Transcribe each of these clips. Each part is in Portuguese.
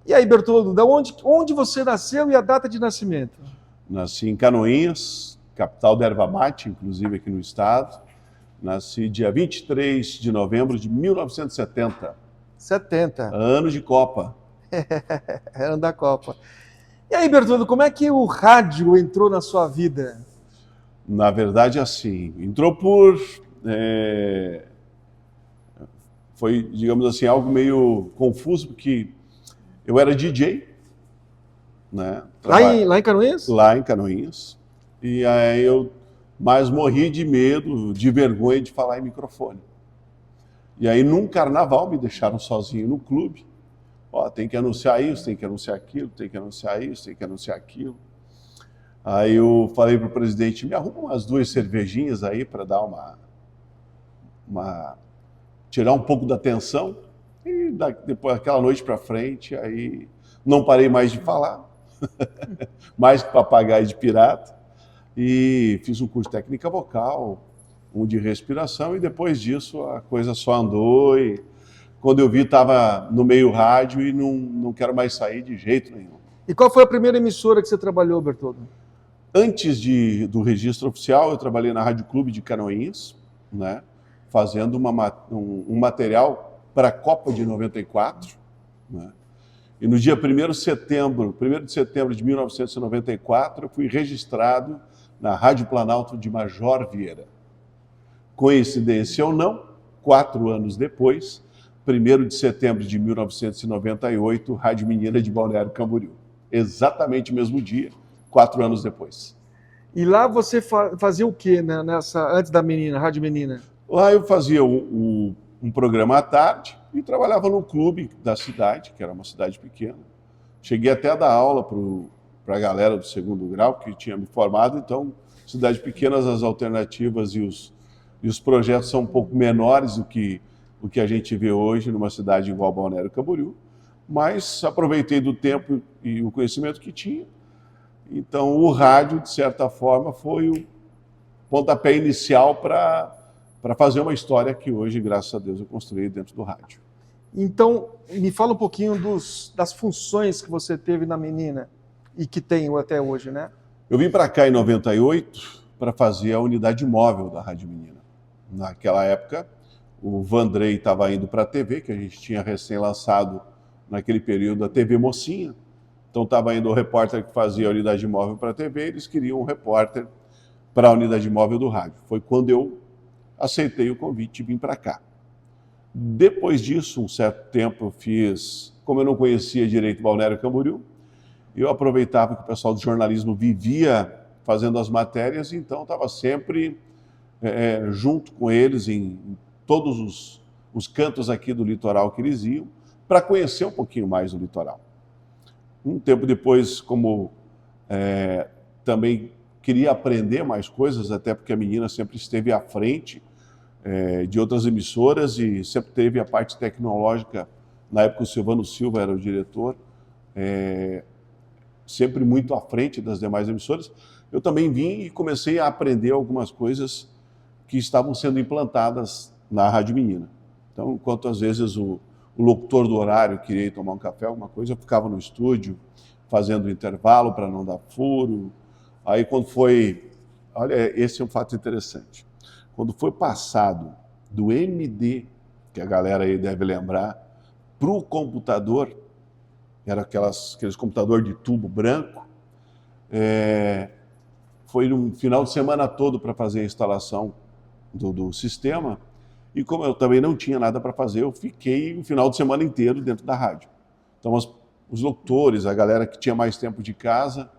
E aí, Bertoldo, onde você nasceu e a data de nascimento? Nasci em Canoinhas, capital da erva mate, inclusive aqui no estado. Nasci dia 23 de novembro de 1970, 70, ano de Copa. ano da Copa. E aí, Bertoldo, como é que o rádio entrou na sua vida? Na verdade, assim, entrou por... foi, digamos assim, algo meio confuso, porque eu era DJ, né? Lá em Canoinhas? Lá em Canoinhas. E aí eu mais morri de medo, de vergonha de falar em microfone. E aí num carnaval me deixaram sozinho no clube. Ó, tem que anunciar isso, tem que anunciar aquilo, tem que anunciar isso, tem que anunciar aquilo. Aí eu falei pro presidente, me arruma umas 2 cervejinhas aí para dar tirar um pouco da tensão. E depois, aquela noite para frente, aí não parei mais de falar, mais que papagaio de pirata. E fiz um curso de técnica vocal, um de respiração, e depois disso a coisa só andou. E quando eu vi, estava no meio rádio e não quero mais sair de jeito nenhum. E qual foi a primeira emissora que você trabalhou, Bertoldo? Antes do registro oficial, eu trabalhei na Rádio Clube de Canoinhas, né, fazendo um material para a Copa de 94. Né, e no dia 1º de setembro de 1994, eu fui registrado na Rádio Planalto de Major Vieira. Coincidência ou não, 4 anos depois, 1º de setembro de 1998, Rádio Menina de Balneário Camboriú. Exatamente o mesmo dia, 4 anos depois. E lá você fazia o quê, né, antes da Menina, Rádio Menina? Lá eu fazia um programa à tarde e trabalhava no clube da cidade, que era uma cidade pequena. Cheguei até a dar aula para a galera do 2º grau, que tinha me formado. Então, cidades pequenas, as alternativas e os projetos são um pouco menores do que o que a gente vê hoje numa cidade igual Balneário Camboriú. Mas aproveitei do tempo e o conhecimento que tinha. Então, o rádio, de certa forma, foi o pontapé inicial para fazer uma história que hoje, graças a Deus, eu construí dentro do rádio. Então, me fala um pouquinho das funções que você teve na Menina e que tem até hoje, né? Eu vim para cá em 98 para fazer a unidade móvel da Rádio Menina. Naquela época, o Vandrei estava indo para a TV, que a gente tinha recém-lançado naquele período a TV Mocinha. Então estava indo o repórter que fazia a unidade móvel para a TV, eles queriam um repórter para a unidade móvel do rádio. Foi quando eu aceitei o convite e vim para cá. Depois disso, um certo tempo, eu fiz, como eu não conhecia direito Balneário Camboriú, eu aproveitava que o pessoal do jornalismo vivia fazendo as matérias, então estava sempre junto com eles em todos os cantos aqui do litoral que eles iam, para conhecer um pouquinho mais do litoral. Um tempo depois, como também queria aprender mais coisas, até porque a Menina sempre esteve à frente de outras emissoras e sempre teve a parte tecnológica. Na época o Silvano Silva era o diretor, sempre muito à frente das demais emissoras. Eu também vim e comecei a aprender algumas coisas que estavam sendo implantadas na Rádio Menina. Então, enquanto às vezes o locutor do horário queria ir tomar um café, alguma coisa, eu ficava no estúdio fazendo intervalo para não dar furo. Aí quando foi... Olha, esse é um fato interessante. Quando foi passado do MD, que a galera aí deve lembrar, para o computador, era aqueles computador de tubo branco, foi um final de semana todo para fazer a instalação do sistema, e como eu também não tinha nada para fazer, eu fiquei o final de semana inteiro dentro da rádio. Então os locutores, a galera que tinha mais tempo de casa,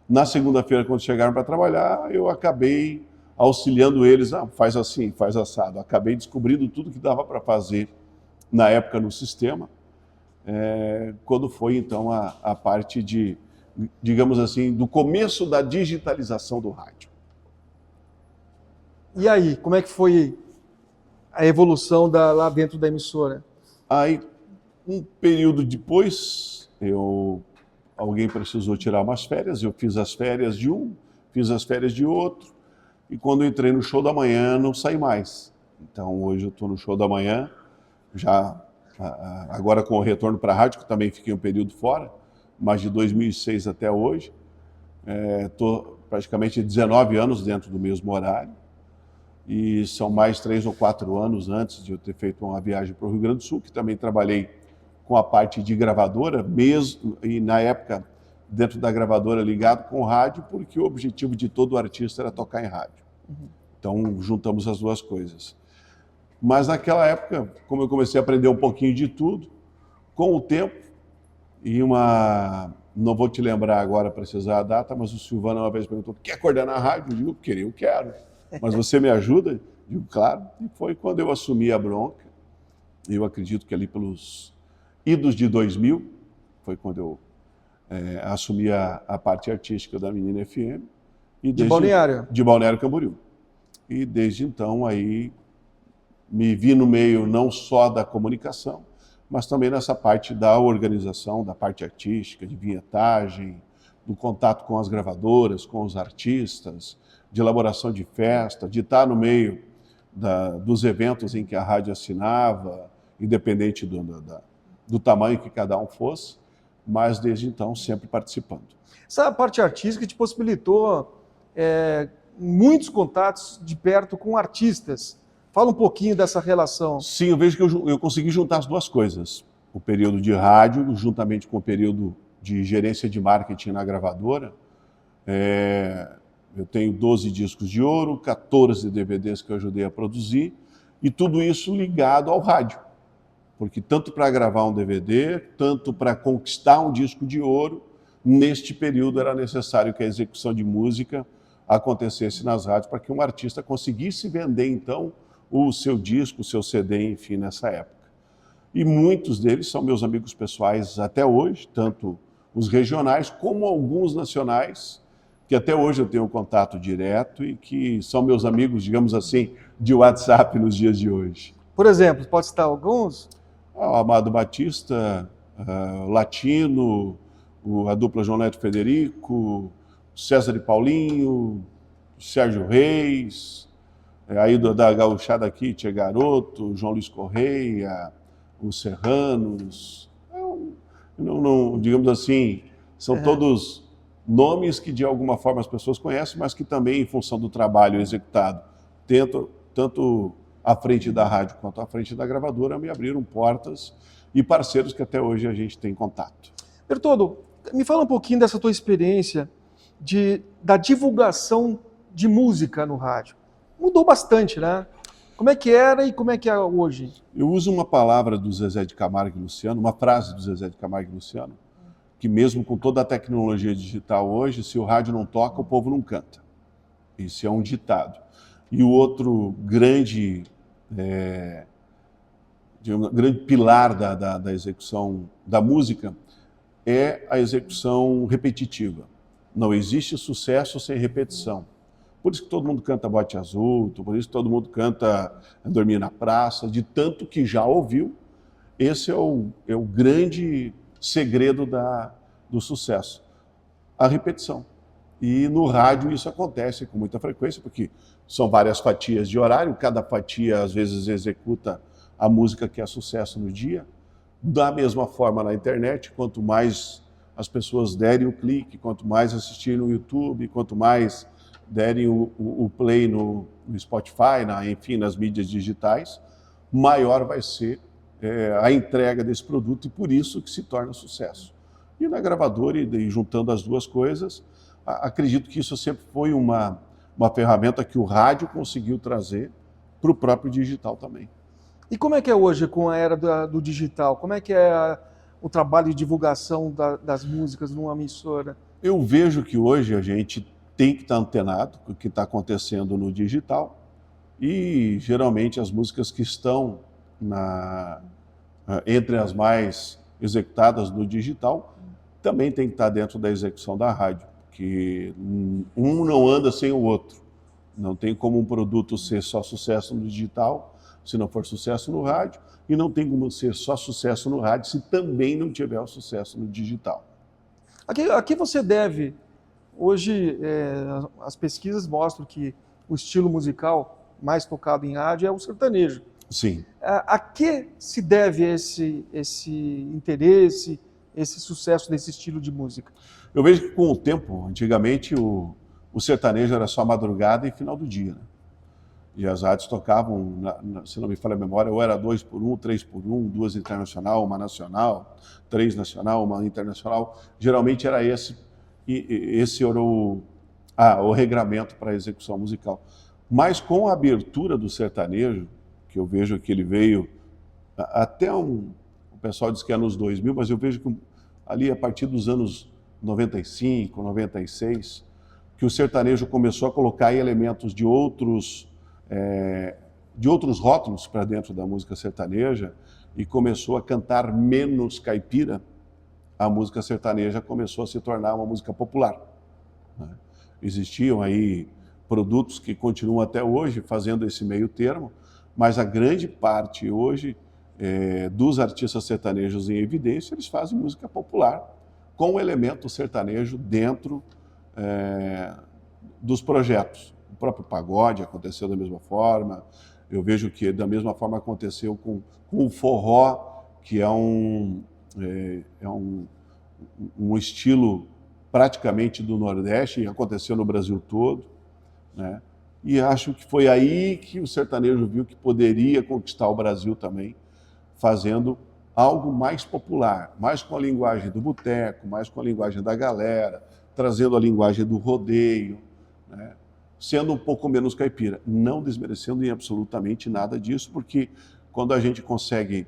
na segunda-feira, quando chegaram para trabalhar, eu acabei auxiliando eles, faz assim, faz assado. Acabei descobrindo tudo que dava para fazer na época no sistema, quando foi então a parte de, digamos assim, do começo da digitalização do rádio. E aí, como é que foi a evolução lá dentro da emissora? Aí, um período depois, alguém precisou tirar umas férias, eu fiz as férias de um, fiz as férias de outro, e quando eu entrei no Show da Manhã, não saí mais. Então, hoje eu estou no Show da Manhã, já agora com o retorno para a rádio, que também fiquei um período fora, mas de 2006 até hoje, estou praticamente 19 anos dentro do mesmo horário, e são mais 3 ou 4 anos antes de eu ter feito uma viagem para o Rio Grande do Sul, que também trabalhei com a parte de gravadora, mesmo, e na época, dentro da gravadora, ligado com rádio, porque o objetivo de todo artista era tocar em rádio. Então, juntamos as duas coisas. Mas naquela época, como eu comecei a aprender um pouquinho de tudo, com o tempo, e não vou te lembrar agora, precisar a data, mas o Silvano uma vez perguntou, quer coordenar a rádio? Eu digo, eu quero. Mas você me ajuda? Eu digo, claro. E foi quando eu assumi a Bronca, eu acredito que ali pelos idos de 2000, foi quando eu assumi a parte artística da Menina FM. De Balneário? De Balneário Camboriú. E desde então aí me vi no meio não só da comunicação, mas também nessa parte da organização, da parte artística, de vinhetagem, do contato com as gravadoras, com os artistas, de elaboração de festa, de estar no meio dos eventos em que a rádio assinava, independente do tamanho que cada um fosse, mas desde então sempre participando. Essa parte artística te possibilitou muitos contatos de perto com artistas. Fala um pouquinho dessa relação. Sim, eu vejo que eu consegui juntar as duas coisas. O período de rádio, juntamente com o período de gerência de marketing na gravadora. Eu tenho 12 discos de ouro, 14 DVDs que eu ajudei a produzir, e tudo isso ligado ao rádio. Porque tanto para gravar um DVD, tanto para conquistar um disco de ouro, neste período era necessário que a execução de música acontecesse nas rádios para que um artista conseguisse vender, então, o seu disco, o seu CD, enfim, nessa época. E muitos deles são meus amigos pessoais até hoje, tanto os regionais como alguns nacionais, que até hoje eu tenho contato direto e que são meus amigos, digamos assim, de WhatsApp nos dias de hoje. Por exemplo, pode citar alguns? O Amado Batista, o Latino, a dupla João Neto Federico, César e Paulinho, Sérgio Reis, aí da gauchada aqui, Tia Garoto, João Luiz Correia, os Serranos, digamos assim, são todos nomes que de alguma forma as pessoas conhecem, mas que também, em função do trabalho executado, tanto à frente da rádio quanto à frente da gravadora, me abriram portas e parceiros que até hoje a gente tem contato. Bertoldo, me fala um pouquinho dessa tua experiência da divulgação de música no rádio. Mudou bastante, né? Como é que era e como é que é hoje? Eu uso uma palavra do Zezé de Camargo e Luciano, uma frase do Zezé de Camargo e Luciano, que mesmo com toda a tecnologia digital hoje, se o rádio não toca, o povo não canta. Isso é um ditado. E o outro grande pilar da execução da música é a execução repetitiva. Não existe sucesso sem repetição. Por isso que todo mundo canta Bote Azul, por isso que todo mundo canta Dormir na Praça, de tanto que já ouviu. Esse é o grande segredo do sucesso, a repetição. E no rádio isso acontece com muita frequência, porque são várias fatias de horário, cada fatia às vezes executa a música que é sucesso no dia. Da mesma forma na internet, quanto mais as pessoas derem o clique, quanto mais assistirem no YouTube, quanto mais derem o play no Spotify, enfim, nas mídias digitais, maior vai ser a entrega desse produto e por isso que se torna sucesso. E na gravadora, e juntando as duas coisas, acredito que isso sempre foi uma ferramenta que o rádio conseguiu trazer para o próprio digital também. E como é que é hoje com a era do digital? Como é que é o trabalho de divulgação das músicas numa emissora? Eu vejo que hoje a gente tem que estar antenado com o que está acontecendo no digital e geralmente as músicas que estão entre as mais executadas no digital também tem que estar dentro da execução da rádio, que um não anda sem o outro. Não tem como um produto ser só sucesso no digital se não for sucesso no rádio, e não tem como ser só sucesso no rádio se também não tiver o sucesso no digital. A que você deve? Hoje, as pesquisas mostram que o estilo musical mais tocado em rádio é o sertanejo. Sim. A que se deve esse interesse, esse sucesso desse estilo de música? Eu vejo que com o tempo, antigamente, o sertanejo era só madrugada e final do dia, né? E as rádios tocavam, se não me falha a memória, ou era 2x1, 3x1, 2 internacional, uma nacional, 3 nacional, uma internacional. Geralmente era esse era o regramento para a execução musical. Mas com a abertura do sertanejo, que eu vejo que ele veio até o pessoal diz que é nos 2000, mas eu vejo que ali a partir dos anos 95, 96, que o sertanejo começou a colocar elementos de outros rótulos para dentro da música sertaneja e começou a cantar menos caipira, a música sertaneja começou a se tornar uma música popular, né? Existiam aí produtos que continuam até hoje fazendo esse meio termo, mas a grande parte hoje dos artistas sertanejos em evidência, eles fazem música popular com o elemento sertanejo dentro dos projetos. O próprio pagode aconteceu da mesma forma. Eu vejo que da mesma forma aconteceu com o forró, que é um estilo praticamente do Nordeste e aconteceu no Brasil todo, né? E acho que foi aí que o sertanejo viu que poderia conquistar o Brasil também, fazendo algo mais popular, mais com a linguagem do boteco, mais com a linguagem da galera, trazendo a linguagem do rodeio, né? Sendo um pouco menos caipira, não desmerecendo em absolutamente nada disso, porque quando a gente consegue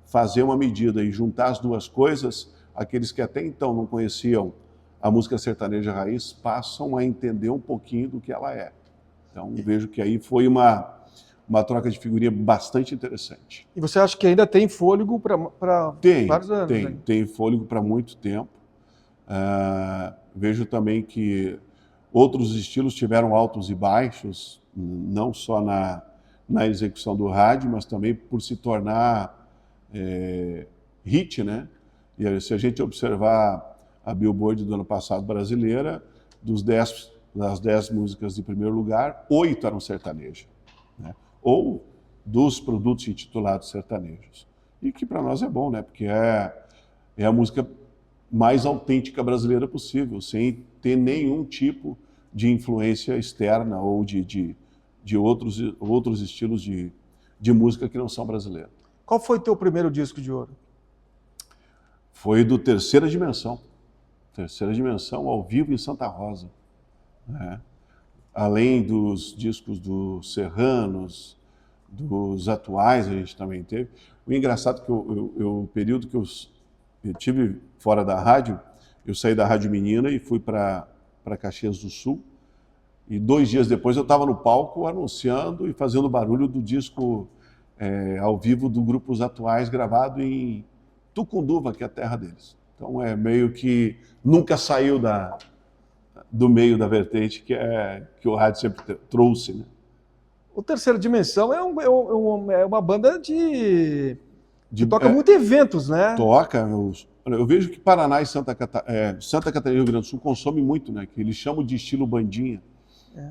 fazer uma medida e juntar as duas coisas, aqueles que até então não conheciam a música sertaneja raiz passam a entender um pouquinho do que ela é. Então vejo que aí foi uma troca de figurinha bastante interessante. E você acha que ainda tem fôlego para vários anos? Tem fôlego para muito tempo. Vejo também que outros estilos tiveram altos e baixos, não só na execução do rádio, mas também por se tornar hit, né? E se a gente observar a Billboard do ano passado brasileira, das 10 músicas de primeiro lugar, 8 eram sertanejos, né? Ou dos produtos intitulados sertanejos. E que para nós é bom, né? Porque é a música mais autêntica brasileira possível, sem ter nenhum tipo de influência externa ou de outros estilos de música que não são brasileiros. Qual foi o teu primeiro disco de ouro? Foi do Terceira Dimensão. Terceira Dimensão, ao vivo em Santa Rosa, né? Além dos discos dos Serranos, dos atuais, a gente também teve. O engraçado é que o período que eu tive fora da rádio, eu saí da Rádio Menina e fui para Caxias do Sul. E 2 dias depois eu estava no palco anunciando e fazendo barulho do disco ao vivo do Grupo Os Atuais, gravado em Tucunduva, que é a terra deles. Então é meio que nunca saiu do meio da vertente que o rádio sempre trouxe, né? O Terceira Dimensão é uma banda que toca muito eventos, né? Toca. Eu vejo que Paraná e Santa Catarina e Rio Grande do Sul consomem muito, né? Que eles chamam de estilo bandinha.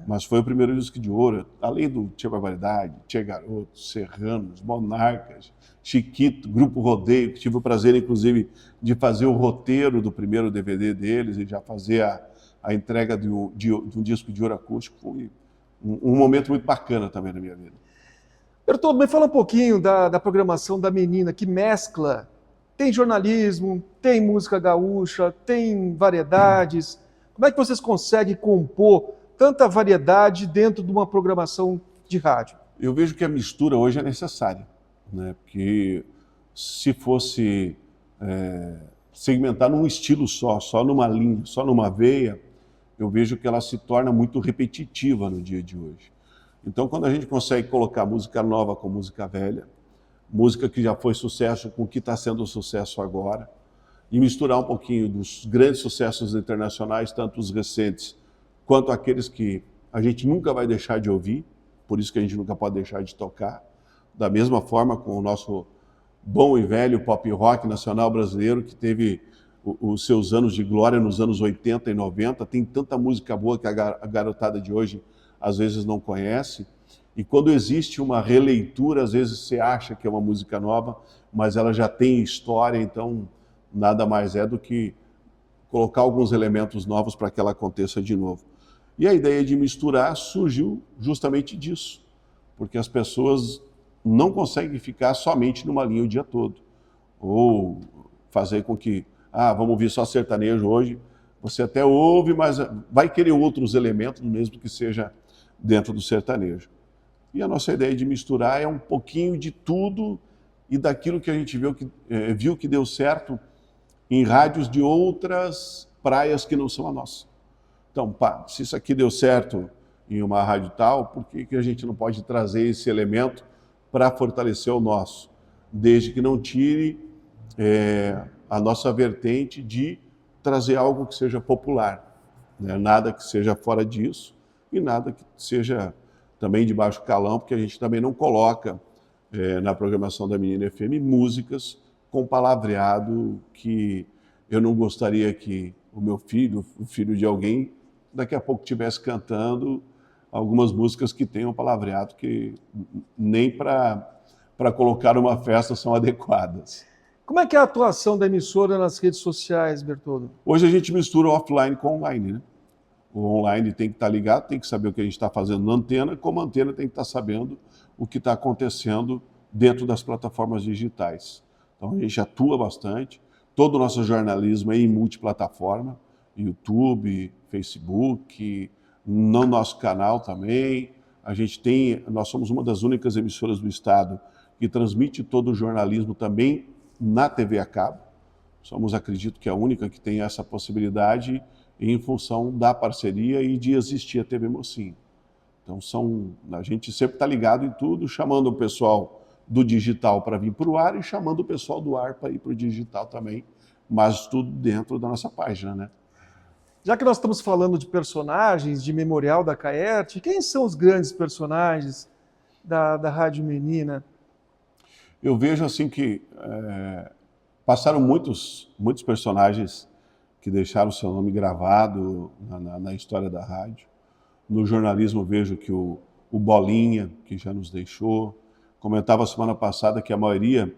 Mas foi o primeiro disco de ouro, além do Tia Barbaridade, Tia Garoto, Serranos, Monarcas, Chiquito, Grupo Rodeio, que tive o prazer, inclusive, de fazer o roteiro do primeiro DVD deles e já fazer a entrega de um disco de ouro acústico. Foi um momento muito bacana também na minha vida. Bertoldo, me fala um pouquinho da programação da Menina, que mescla, tem jornalismo, tem música gaúcha, tem variedades. Como é que vocês conseguem compor tanta variedade dentro de uma programação de rádio? Eu vejo que a mistura hoje é necessária, né? Porque se fosse segmentar num estilo só numa linha, só numa veia, eu vejo que ela se torna muito repetitiva no dia de hoje. Então, quando a gente consegue colocar música nova com música velha, música que já foi sucesso com o que está sendo sucesso agora, e misturar um pouquinho dos grandes sucessos internacionais, tanto os recentes quanto aqueles que a gente nunca vai deixar de ouvir, por isso que a gente nunca pode deixar de tocar. Da mesma forma com o nosso bom e velho pop rock nacional brasileiro, que teve os seus anos de glória nos anos 80 e 90, tem tanta música boa que a garotada de hoje às vezes não conhece, E quando existe uma releitura, às vezes você acha que é uma música nova, mas ela já tem história, então nada mais é do que colocar alguns elementos novos para que ela aconteça de novo. E a ideia de misturar surgiu justamente disso, porque as pessoas não conseguem ficar somente numa linha o dia todo, ou fazer com que, vamos ouvir só sertanejo hoje, você até ouve, mas vai querer outros elementos, mesmo que seja dentro do sertanejo. E a nossa ideia de misturar é um pouquinho de tudo e daquilo que a gente viu que deu certo em rádios de outras praias que não são a nossa. Então, se isso aqui deu certo em uma rádio tal, por que a gente não pode trazer esse elemento para fortalecer o nosso? Desde que não tire a nossa vertente de trazer algo que seja popular, né? Nada que seja fora disso e nada que seja também de baixo calão, porque a gente também não coloca na programação da Menina FM músicas com palavreado que eu não gostaria que o meu filho, o filho de alguém, daqui a pouco estivesse cantando algumas músicas que tenham palavreado que nem para colocar numa festa são adequadas. Como é que é a atuação da emissora nas redes sociais, Bertoldo? Hoje a gente mistura offline com online, né? O online tem que estar ligado, tem que saber o que a gente está fazendo na antena, como a antena tem que estar sabendo o que está acontecendo dentro das plataformas digitais. Então a gente atua bastante, todo o nosso jornalismo é em multiplataforma, YouTube, Facebook, no nosso canal também. Nós somos uma das únicas emissoras do estado que transmite todo o jornalismo também na TV a cabo. Somos, acredito que a única que tem essa possibilidade em função da parceria e de existir a TV Mocinho. Então a gente sempre está ligado em tudo, chamando o pessoal do digital para vir para o ar e chamando o pessoal do ar para ir para o digital também, mas tudo dentro da nossa página, né? Já que nós estamos falando de personagens, de Memorial da Caerte, quem são os grandes personagens da Rádio Menina? Eu vejo assim que passaram muitos personagens que deixaram seu nome gravado na história da rádio. No jornalismo vejo que o Bolinha, que já nos deixou, comentava semana passada que a maioria,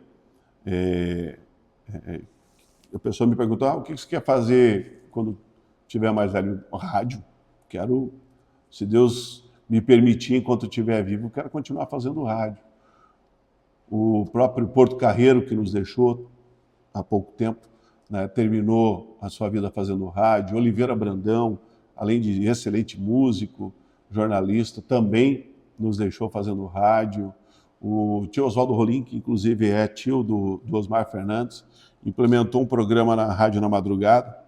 a pessoa me perguntou, o que você quer fazer quando tiver mais velho? Rádio. Quero, se Deus me permitir, enquanto eu estiver vivo, quero continuar fazendo rádio. O próprio Porto Carreiro, que nos deixou há pouco tempo, né, terminou a sua vida fazendo rádio. Oliveira Brandão, além de excelente músico, jornalista, também nos deixou fazendo rádio. O tio Oswaldo Rolim, que inclusive é tio do Osmar Fernandes, implementou um programa na Rádio na Madrugada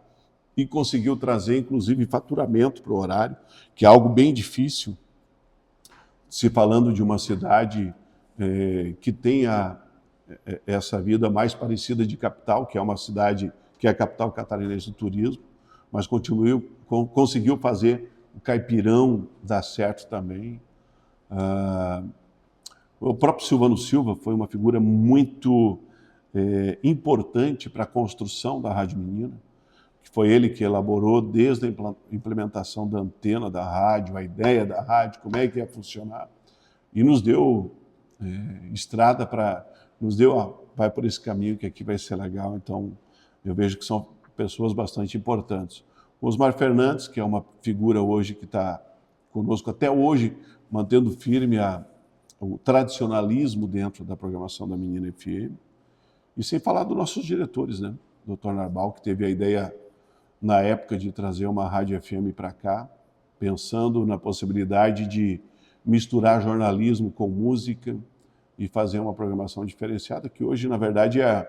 e conseguiu trazer, inclusive, faturamento para o horário, que é algo bem difícil, se falando de uma cidade que tenha essa vida mais parecida de capital, que é uma cidade que é a capital catarinense do turismo, mas conseguiu fazer o caipirão dar certo também. O próprio Silvano Silva foi uma figura muito importante para a construção da Rádio Menina, que foi ele que elaborou desde a implementação da antena da rádio, a ideia da rádio, como é que ia funcionar, e nos deu estrada vai por esse caminho que aqui vai ser legal. Então eu vejo que são pessoas bastante importantes. O Osmar Fernandes, que é uma figura hoje que está conosco até hoje, mantendo firme o tradicionalismo dentro da programação da Menina FM, e sem falar dos nossos diretores, né? O Dr. Narbal, que teve a ideia na época de trazer uma rádio FM para cá, pensando na possibilidade de misturar jornalismo com música e fazer uma programação diferenciada, que hoje, na verdade, é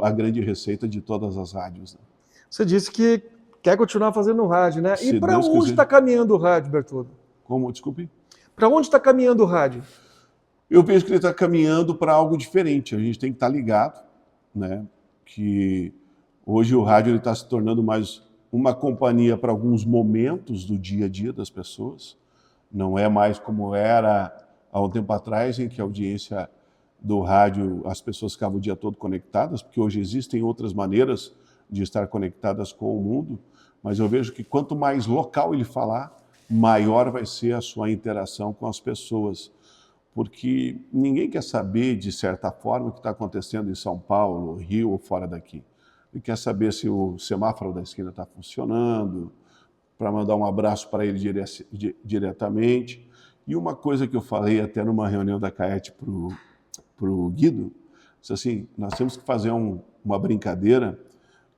a grande receita de todas as rádios, né? Você disse que quer continuar fazendo rádio, né? Se E para Deus onde quiser. está caminhando o rádio, Bertoldo? Como? Desculpe? Para onde está caminhando o rádio? Eu vejo que ele está caminhando para algo diferente. A gente tem que estar ligado, né? Que hoje o rádio está se tornando mais uma companhia para alguns momentos do dia a dia das pessoas. Não é mais como era há um tempo atrás, em que a audiência do rádio, as pessoas ficavam o dia todo conectadas, porque hoje existem outras maneiras de estar conectadas com o mundo, mas eu vejo que quanto mais local ele falar, maior vai ser a sua interação com as pessoas. Porque ninguém quer saber, de certa forma, o que está acontecendo em São Paulo, Rio ou fora daqui. Ele quer saber se o semáforo da esquina está funcionando, para mandar um abraço para ele diretamente. E uma coisa que eu falei até numa reunião da CAET para o Guido, disse assim, nós temos que fazer uma brincadeira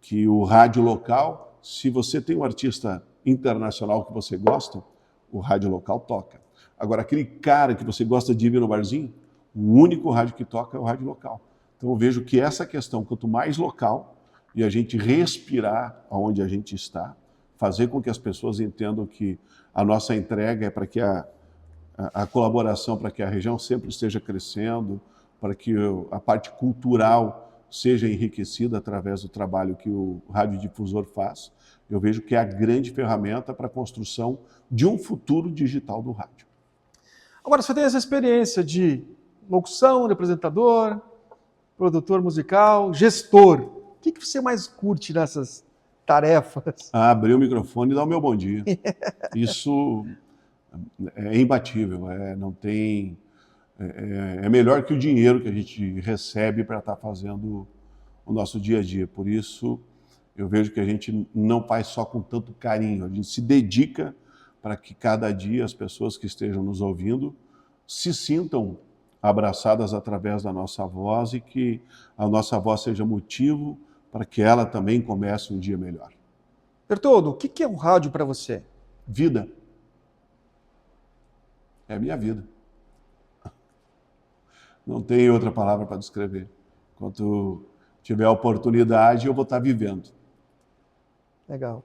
que o rádio local, se você tem um artista internacional que você gosta, o rádio local toca. Agora, aquele cara que você gosta de ir no barzinho, o único rádio que toca é o rádio local. Então eu vejo que essa questão, quanto mais local, e a gente respirar onde a gente está, fazer com que as pessoas entendam que a nossa entrega é para que a colaboração, para que a região sempre esteja crescendo, para que a parte cultural seja enriquecida através do trabalho que o radiodifusor faz, eu vejo que é a grande ferramenta para a construção de um futuro digital do rádio. Agora, você tem essa experiência de locução, de apresentador, produtor musical, gestor. O que você mais curte nessas tarefas? Abrir o microfone e dar o meu bom dia. Isso é imbatível, não tem... É melhor que o dinheiro que a gente recebe para estar fazendo o nosso dia a dia. Por isso, eu vejo que a gente não faz só com tanto carinho, a gente se dedica para que cada dia as pessoas que estejam nos ouvindo se sintam abraçadas através da nossa voz e que a nossa voz seja motivo para que ela também comece um dia melhor. Bertoldo, o que é o rádio para você? Vida. É a minha vida. Não tem outra palavra para descrever. Enquanto tiver a oportunidade, eu vou estar vivendo. Legal.